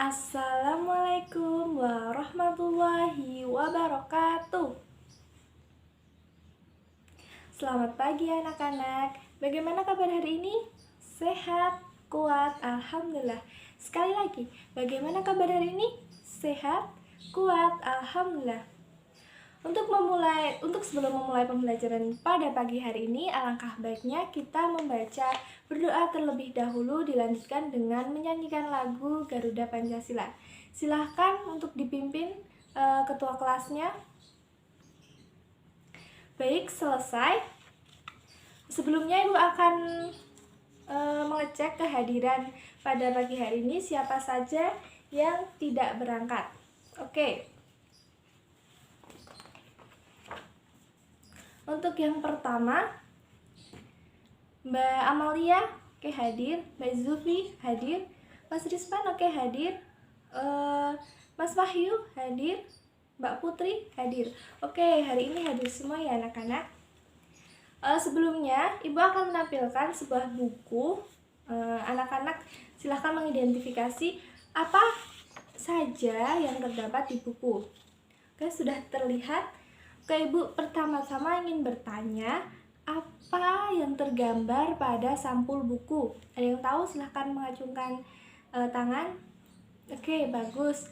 Assalamualaikum warahmatullahi wabarakatuh. Selamat pagi anak-anak. Bagaimana kabar hari ini? Sehat, kuat, alhamdulillah. Sekali lagi, bagaimana kabar hari ini? Sehat, kuat, alhamdulillah. Untuk sebelum memulai pembelajaran pada pagi hari ini, alangkah baiknya kita membaca berdoa terlebih dahulu, dilanjutkan dengan menyanyikan lagu Garuda Pancasila. Silahkan untuk dipimpin ketua kelasnya. Baik, selesai. Sebelumnya Ibu akan mengecek kehadiran pada pagi hari ini, siapa saja yang tidak berangkat. Oke. Untuk yang pertama, Mbak Amalia, oke hadir. Mbak Zulfi hadir. Mas Rizman, oke hadir. Mas Wahyu hadir. Mbak Putri hadir. Oke, hari ini hadir semua ya anak-anak. Sebelumnya, Ibu akan menampilkan sebuah buku. Anak-anak silahkan mengidentifikasi apa saja yang terdapat di buku. Oke, sudah terlihat. Oke, Ibu pertama-tama ingin bertanya, apa yang tergambar pada sampul buku? Ada yang tahu? Silahkan mengacungkan tangan. Oke, bagus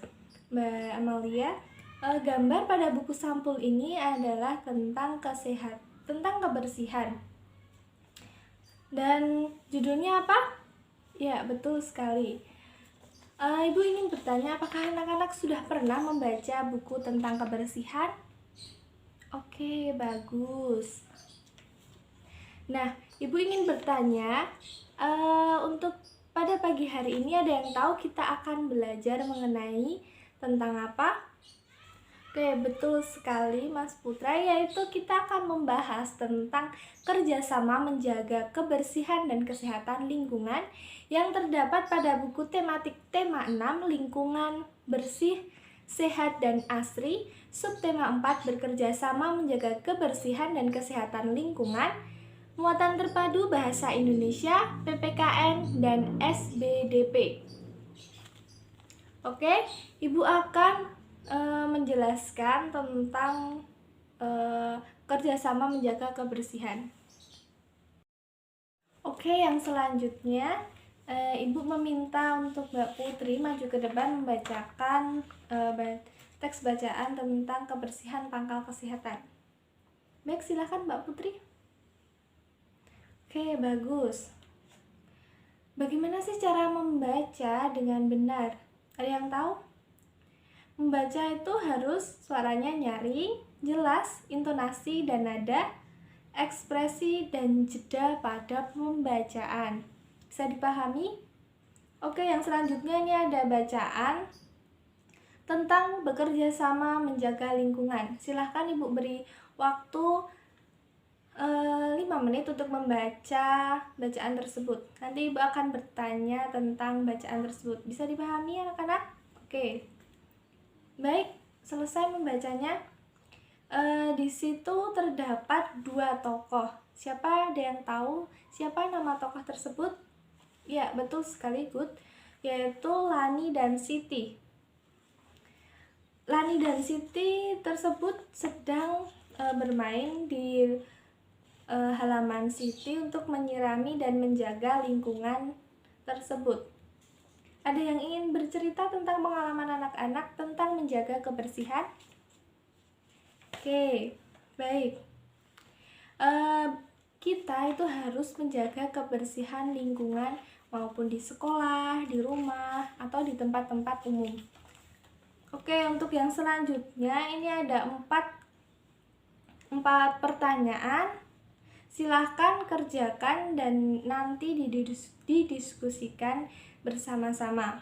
Mbak Amalia. Gambar pada buku sampul ini adalah tentang kebersihan. Dan judulnya apa? Ya, betul sekali. Ibu ingin bertanya, apakah anak-anak sudah pernah membaca buku tentang kebersihan? Oke, bagus. Nah, Ibu ingin bertanya, untuk pada pagi hari ini ada yang tahu kita akan belajar mengenai tentang apa? Oke, betul sekali Mas Putra, yaitu kita akan membahas tentang kerjasama menjaga kebersihan dan kesehatan lingkungan yang terdapat pada buku tematik tema 6 lingkungan bersih, sehat dan asri, subtema 4 bekerja sama menjaga kebersihan dan kesehatan lingkungan, muatan terpadu bahasa Indonesia, PPKN dan SBDP. Oke, Ibu akan menjelaskan tentang kerjasama menjaga kebersihan. Oke, yang selanjutnya Ibu meminta untuk Mbak Putri maju ke depan membacakan teks bacaan tentang kebersihan pangkal kesehatan. Baik, silakan Mbak Putri. Oke, bagus. Bagaimana sih cara membaca dengan benar? Ada yang tahu? Membaca itu harus suaranya nyaring, jelas, intonasi dan nada, ekspresi dan jeda pada pembacaan. Bisa dipahami? Oke, yang selanjutnya ini ada bacaan tentang bekerja sama menjaga lingkungan. Silahkan Ibu beri waktu 5 menit untuk membaca bacaan tersebut. Nanti Ibu akan bertanya tentang bacaan tersebut. Bisa dipahami anak-anak? Oke. Baik, selesai membacanya. Di situ terdapat 2 tokoh. Siapa ada yang tahu siapa nama tokoh tersebut? Ya, betul sekali, good. Yaitu Lani dan Siti. Lani dan Siti tersebut sedang bermain di halaman Siti untuk menyirami dan menjaga lingkungan tersebut. Ada yang ingin bercerita tentang pengalaman anak-anak tentang menjaga kebersihan? Oke, baik. Kita itu harus menjaga kebersihan lingkungan maupun di sekolah, di rumah, atau di tempat-tempat umum. Oke, untuk yang selanjutnya ini ada 4 pertanyaan. Silahkan kerjakan dan nanti didiskusikan bersama-sama.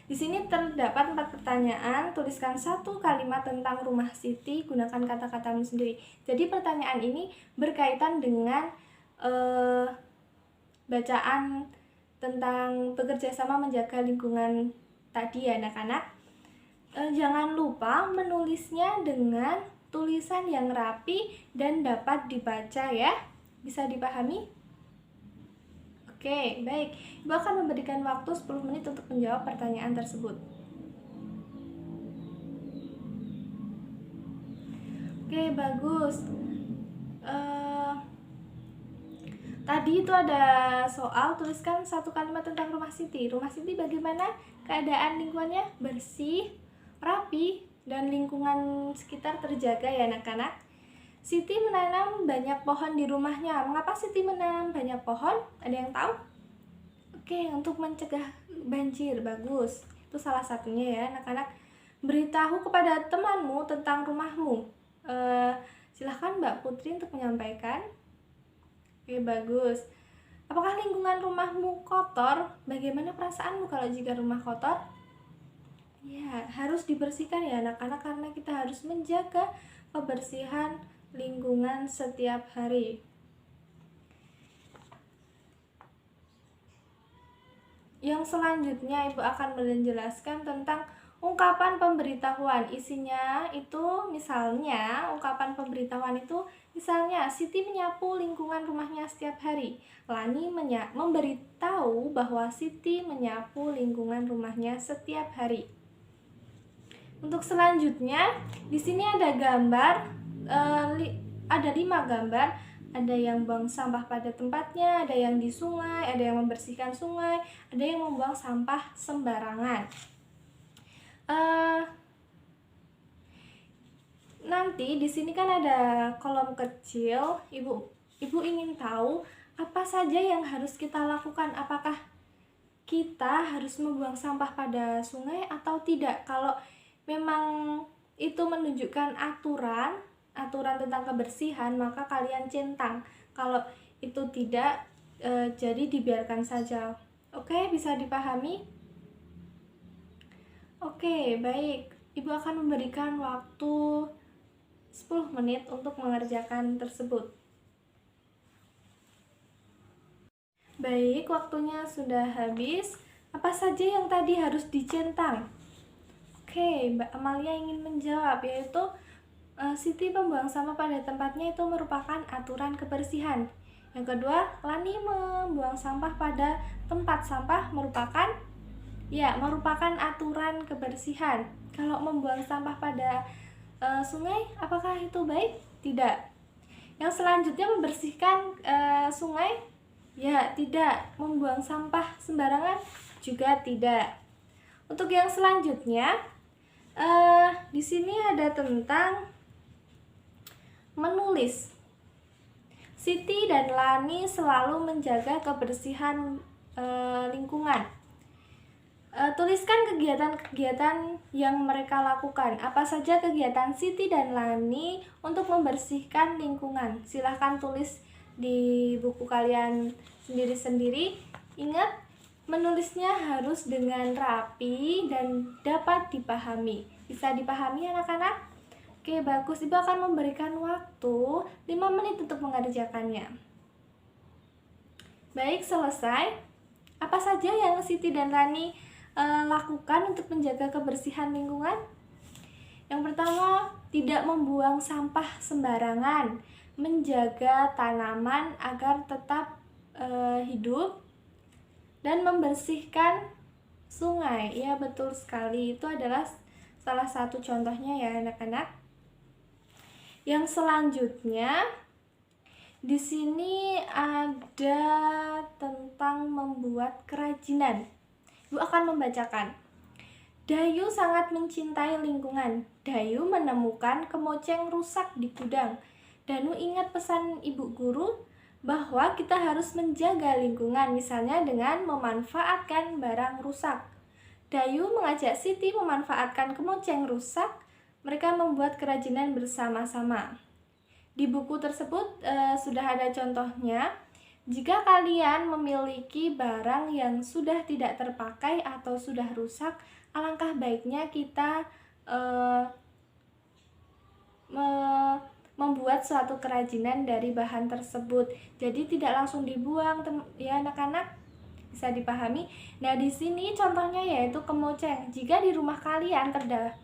Di sini terdapat 4 pertanyaan. Tuliskan 1 kalimat tentang rumah Siti, gunakan kata-katamu sendiri. Jadi pertanyaan ini berkaitan dengan bacaan tentang bekerja sama menjaga lingkungan tadi ya anak-anak. Jangan lupa menulisnya dengan tulisan yang rapi dan dapat dibaca ya. Bisa dipahami? Oke, baik. Ibu akan memberikan waktu 10 menit untuk menjawab pertanyaan tersebut. Oke, bagus. Tadi itu ada soal, tuliskan satu kalimat tentang rumah Siti. Rumah Siti bagaimana keadaan lingkungannya? Bersih, rapi, dan lingkungan sekitar terjaga ya anak-anak. Siti menanam banyak pohon di rumahnya. Mengapa Siti menanam banyak pohon? Ada yang tahu? Oke, untuk mencegah banjir. Bagus. Itu salah satunya ya anak-anak. Beritahu kepada temanmu tentang rumahmu. Silahkan Mbak Putri untuk menyampaikan. Oke, bagus. Apakah lingkungan rumahmu kotor? Bagaimana perasaanmu kalau jika rumah kotor? Ya, harus dibersihkan ya anak-anak, karena kita harus menjaga kebersihan lingkungan setiap hari. Yang selanjutnya Ibu akan menjelaskan tentang ungkapan pemberitahuan. Isinya itu misalnya, ungkapan pemberitahuan itu misalnya Siti menyapu lingkungan rumahnya setiap hari. Lani memberitahu bahwa Siti menyapu lingkungan rumahnya setiap hari. Untuk selanjutnya, di sini ada gambar, ada 5 gambar. Ada yang buang sampah pada tempatnya, ada yang di sungai, ada yang membersihkan sungai, ada yang membuang sampah sembarangan. Nanti di sini kan ada kolom kecil. Ibu ingin tahu apa saja yang harus kita lakukan. Apakah kita harus membuang sampah pada sungai atau tidak? Kalau memang itu menunjukkan aturan tentang kebersihan, maka kalian centang. Kalau itu tidak, jadi dibiarkan saja. Oke, bisa dipahami? Oke, baik. Ibu akan memberikan waktu 10 menit untuk mengerjakan tersebut. Baik, waktunya sudah habis. Apa saja yang tadi harus dicentang? Oke, Mbak Amalia ingin menjawab, yaitu Siti membuang sampah pada tempatnya itu merupakan aturan kebersihan. Yang kedua, Lani membuang sampah pada tempat sampah merupakan aturan kebersihan. Kalau membuang sampah pada sungai, apakah itu baik? Tidak. Yang selanjutnya, membersihkan sungai, ya tidak. Membuang sampah sembarangan juga tidak. Untuk yang selanjutnya, di sini ada tentang menulis. Siti dan Lani selalu menjaga kebersihan lingkungan. Tuliskan kegiatan-kegiatan yang mereka lakukan. Apa saja kegiatan Siti dan Lani untuk membersihkan lingkungan? Silahkan tulis di buku kalian sendiri-sendiri. Ingat, menulisnya harus dengan rapi dan dapat dipahami. Bisa dipahami anak-anak? Oke, bagus. Ibu akan memberikan waktu 5 menit untuk mengerjakannya. Baik, selesai. Apa saja yang Siti dan Lani lakukan untuk menjaga kebersihan lingkungan? Yang pertama, tidak membuang sampah sembarangan, menjaga tanaman agar tetap hidup, dan membersihkan sungai. Ya, betul sekali. Itu adalah salah satu contohnya ya anak-anak. Yang selanjutnya, di sini ada tentang membuat kerajinan. Ibu akan membacakan. Dayu sangat mencintai lingkungan. Dayu menemukan kemoceng rusak di gudang. Danu ingat pesan ibu guru bahwa kita harus menjaga lingkungan, misalnya dengan memanfaatkan barang rusak. Dayu mengajak Siti memanfaatkan kemoceng rusak. Mereka membuat kerajinan bersama-sama. Di buku tersebut sudah ada contohnya. Jika kalian memiliki barang yang sudah tidak terpakai atau sudah rusak, alangkah baiknya kita membuat suatu kerajinan dari bahan tersebut. Jadi tidak langsung dibuang ya anak-anak. Bisa dipahami. Nah, di sini contohnya yaitu kemoceng. Jika di rumah kalian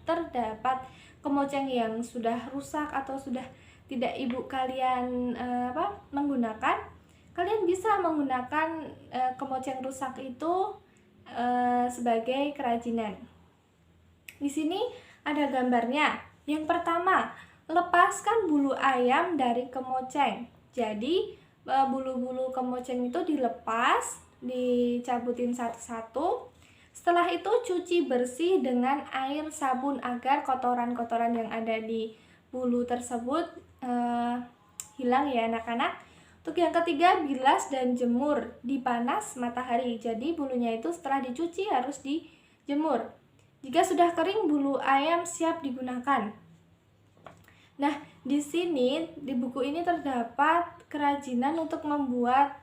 terdapat kemoceng yang sudah rusak atau sudah tidak ibu kalian menggunakan, kalian bisa menggunakan kemoceng rusak itu sebagai kerajinan. Di sini ada gambarnya. Yang pertama, lepaskan bulu ayam dari kemoceng. Jadi bulu-bulu kemoceng itu dilepas, dicabutin satu-satu. Setelah itu cuci bersih dengan air sabun agar kotoran-kotoran yang ada di bulu tersebut hilang ya anak-anak. Untuk yang ketiga, bilas dan jemur di panas matahari. Jadi bulunya itu setelah dicuci harus dijemur. Jika sudah kering, bulu ayam siap digunakan. Nah, di sini di buku ini terdapat kerajinan untuk membuat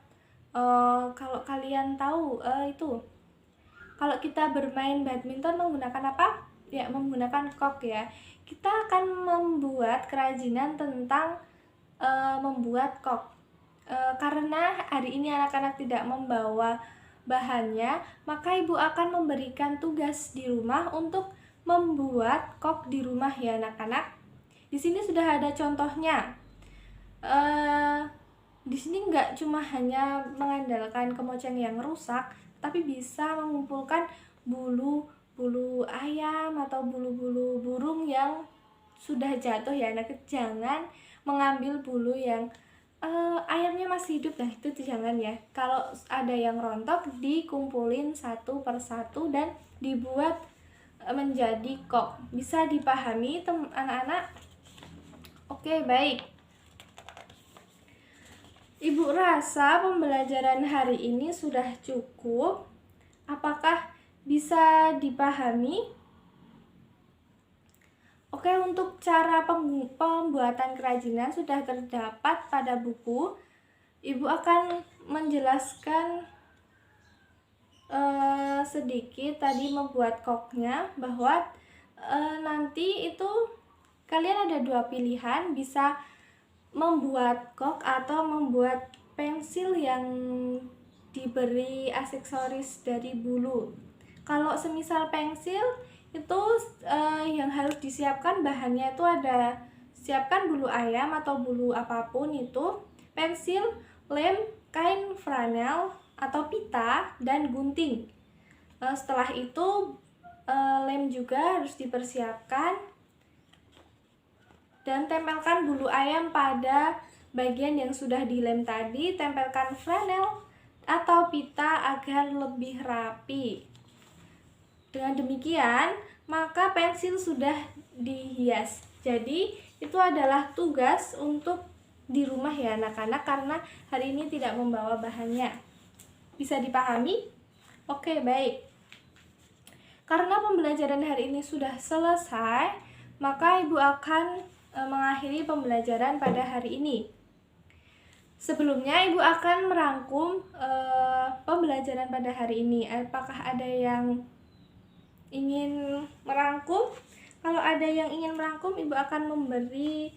kalau kalian tahu itu kalau kita bermain badminton menggunakan apa? Ya, menggunakan kok ya. Kita akan membuat kerajinan tentang membuat kok. Karena hari ini anak-anak tidak membawa bahannya, maka ibu akan memberikan tugas di rumah untuk membuat kok di rumah ya anak-anak. Di sini sudah ada contohnya. Di sini nggak cuma hanya mengandalkan kemoceng yang rusak, tapi bisa mengumpulkan bulu ayam atau bulu-bulu burung yang sudah jatuh ya anak. Jangan mengambil bulu yang ayamnya masih hidup, nah itu jangan ya. Kalau ada yang rontok, dikumpulin satu persatu dan dibuat menjadi kok. Bisa dipahami anak-anak? Oke, baik. Ibu rasa pembelajaran hari ini sudah cukup. Apakah bisa dipahami? Oke, untuk cara pembuatan kerajinan sudah terdapat pada buku. Ibu akan menjelaskan sedikit tadi membuat koknya, bahwa nanti itu kalian ada dua pilihan, bisa membuat kok atau membuat pensil yang diberi aksesoris dari bulu. Kalau semisal pensil itu yang harus disiapkan bahannya itu ada, siapkan bulu ayam atau bulu apapun itu, pensil, lem, kain flanel atau pita, dan gunting. Setelah itu lem juga harus dipersiapkan, dan tempelkan bulu ayam pada bagian yang sudah dilem tadi. Tempelkan flanel atau pita agar lebih rapi. Dengan demikian, maka pensil sudah dihias. Jadi, itu adalah tugas untuk di rumah ya anak-anak, karena hari ini tidak membawa bahannya. Bisa dipahami? Oke, baik. Karena pembelajaran hari ini sudah selesai, maka ibu akan mengakhiri pembelajaran pada hari ini. Sebelumnya ibu akan merangkum pembelajaran pada hari ini. Apakah ada yang ingin merangkum? Kalau ada yang ingin merangkum, ibu akan memberi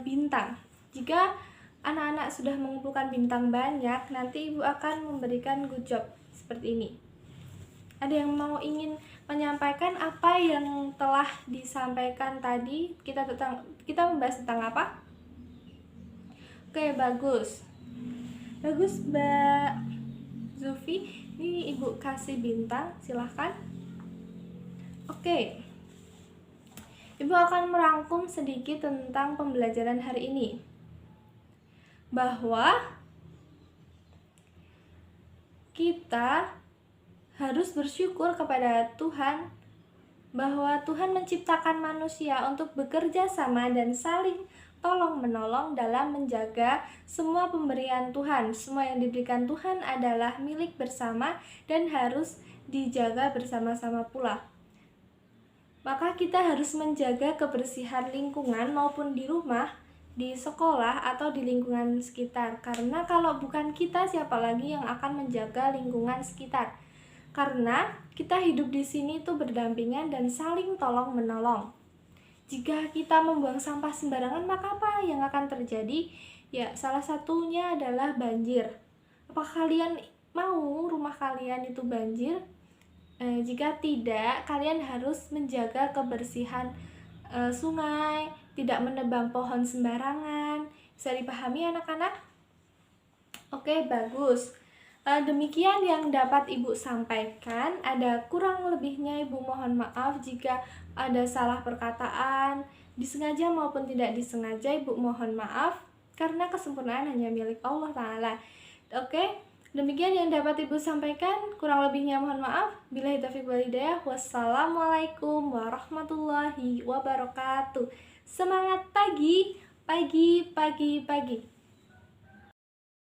bintang. Jika anak-anak sudah mengumpulkan bintang banyak, nanti ibu akan memberikan good job seperti ini. Ada yang ingin menyampaikan apa yang telah disampaikan tadi? Kita membahas tentang apa? Oke, bagus. Bagus, Mbak Zulfi. Ini ibu kasih bintang, silahkan. Oke, ibu akan merangkum sedikit tentang pembelajaran hari ini, bahwa kita harus bersyukur kepada Tuhan, bahwa Tuhan menciptakan manusia untuk bekerja sama dan saling tolong-menolong dalam menjaga semua pemberian Tuhan. Semua yang diberikan Tuhan adalah milik bersama dan harus dijaga bersama-sama pula. Maka kita harus menjaga kebersihan lingkungan maupun di rumah, di sekolah, atau di lingkungan sekitar. Karena kalau bukan kita, siapa lagi yang akan menjaga lingkungan sekitar? Karena kita hidup di sini itu berdampingan dan saling tolong-menolong. Jika kita membuang sampah sembarangan, maka apa yang akan terjadi? Ya, salah satunya adalah banjir. Apa kalian mau rumah kalian itu banjir? Jika tidak, kalian harus menjaga kebersihan sungai, tidak menebang pohon sembarangan. Bisa dipahami anak-anak? Oke, bagus. Demikian yang dapat Ibu sampaikan. Ada kurang lebihnya Ibu mohon maaf jika ada salah perkataan, disengaja maupun tidak disengaja Ibu mohon maaf, karena kesempurnaan hanya milik Allah Ta'ala. Oke, demikian yang dapat Ibu sampaikan. Kurang lebihnya mohon maaf. Billahi taufiq wal hidayah. Wassalamualaikum warahmatullahi wabarakatuh. Semangat pagi, pagi, pagi, pagi.